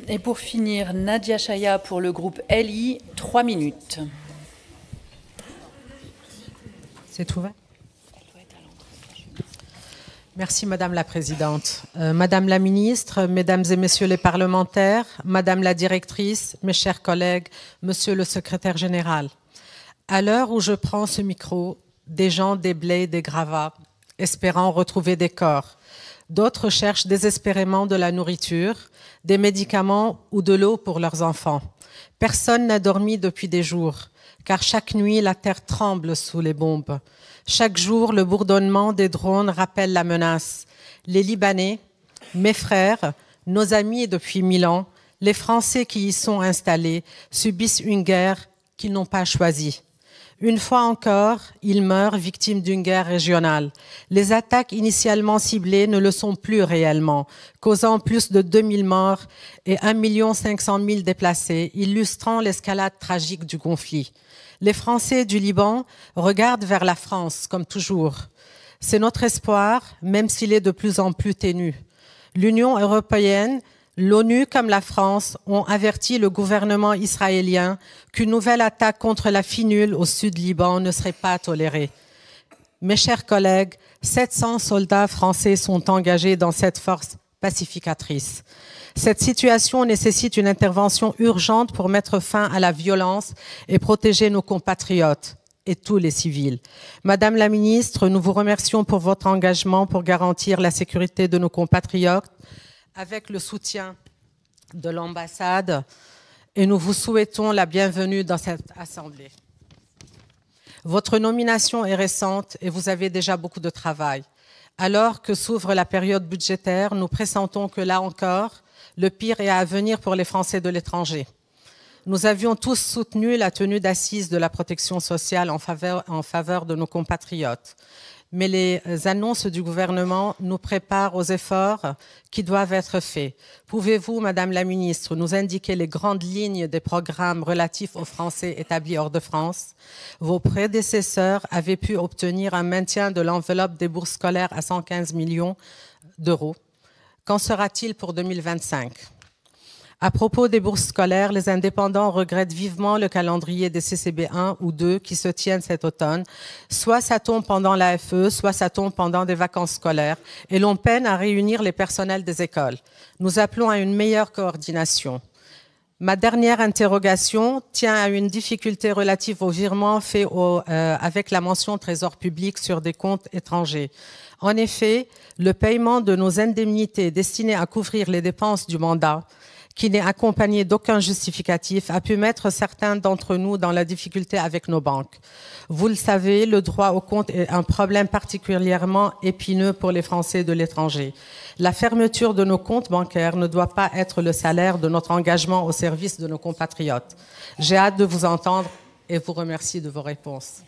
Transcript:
Et pour finir, Nadia Chaya pour le groupe LI, 3 minutes. C'est ouvert. Merci Madame la Présidente. Madame la Ministre, Mesdames et Messieurs les parlementaires, Madame la Directrice, mes chers collègues, Monsieur le Secrétaire Général. À l'heure où je prends ce micro, des gens déblayent des gravats, espérant retrouver des corps. D'autres cherchent désespérément de la nourriture, des médicaments ou de l'eau pour leurs enfants. Personne n'a dormi depuis des jours, car chaque nuit, la terre tremble sous les bombes. Chaque jour, le bourdonnement des drones rappelle la menace. Les Libanais, mes frères, nos amis depuis 1000 ans, les Français qui y sont installés, subissent une guerre qu'ils n'ont pas choisie. Une fois encore, ils meurent victimes d'une guerre régionale. Les attaques initialement ciblées ne le sont plus réellement, causant plus de 2000 morts et 1 500 000 déplacés, illustrant l'escalade tragique du conflit. Les Français du Liban regardent vers la France, comme toujours. C'est notre espoir, même s'il est de plus en plus ténu. L'Union européenne, l'ONU comme la France ont averti le gouvernement israélien qu'une nouvelle attaque contre la FINUL au sud Liban ne serait pas tolérée. Mes chers collègues, 700 soldats français sont engagés dans cette force pacificatrice. Cette situation nécessite une intervention urgente pour mettre fin à la violence et protéger nos compatriotes et tous les civils. Madame la ministre, nous vous remercions pour votre engagement pour garantir la sécurité de nos compatriotes avec le soutien de l'ambassade et nous vous souhaitons la bienvenue dans cette assemblée. Votre nomination est récente et vous avez déjà beaucoup de travail. Alors que s'ouvre la période budgétaire, nous pressentons que là encore, le pire est à venir pour les Français de l'étranger. Nous avions tous soutenu la tenue d'assises de la protection sociale en faveur de nos compatriotes. Mais les annonces du gouvernement nous préparent aux efforts qui doivent être faits. Pouvez-vous, Madame la Ministre, nous indiquer les grandes lignes des programmes relatifs aux Français établis hors de France? Vos prédécesseurs avaient pu obtenir un maintien de l'enveloppe des bourses scolaires à 115 millions d'euros. Qu'en sera-t-il pour 2025? À propos des bourses scolaires, les indépendants regrettent vivement le calendrier des CCB 1 ou 2 qui se tiennent cet automne. Soit ça tombe pendant l'AFE, soit ça tombe pendant des vacances scolaires et l'on peine à réunir les personnels des écoles. Nous appelons à une meilleure coordination. Ma dernière interrogation tient à une difficulté relative au virement fait avec la mention Trésor public sur des comptes étrangers. En effet, le paiement de nos indemnités destinées à couvrir les dépenses du mandat, qui n'est accompagné d'aucun justificatif, a pu mettre certains d'entre nous dans la difficulté avec nos banques. Vous le savez, le droit au compte est un problème particulièrement épineux pour les Français de l'étranger. La fermeture de nos comptes bancaires ne doit pas être le salaire de notre engagement au service de nos compatriotes. J'ai hâte de vous entendre et vous remercie de vos réponses.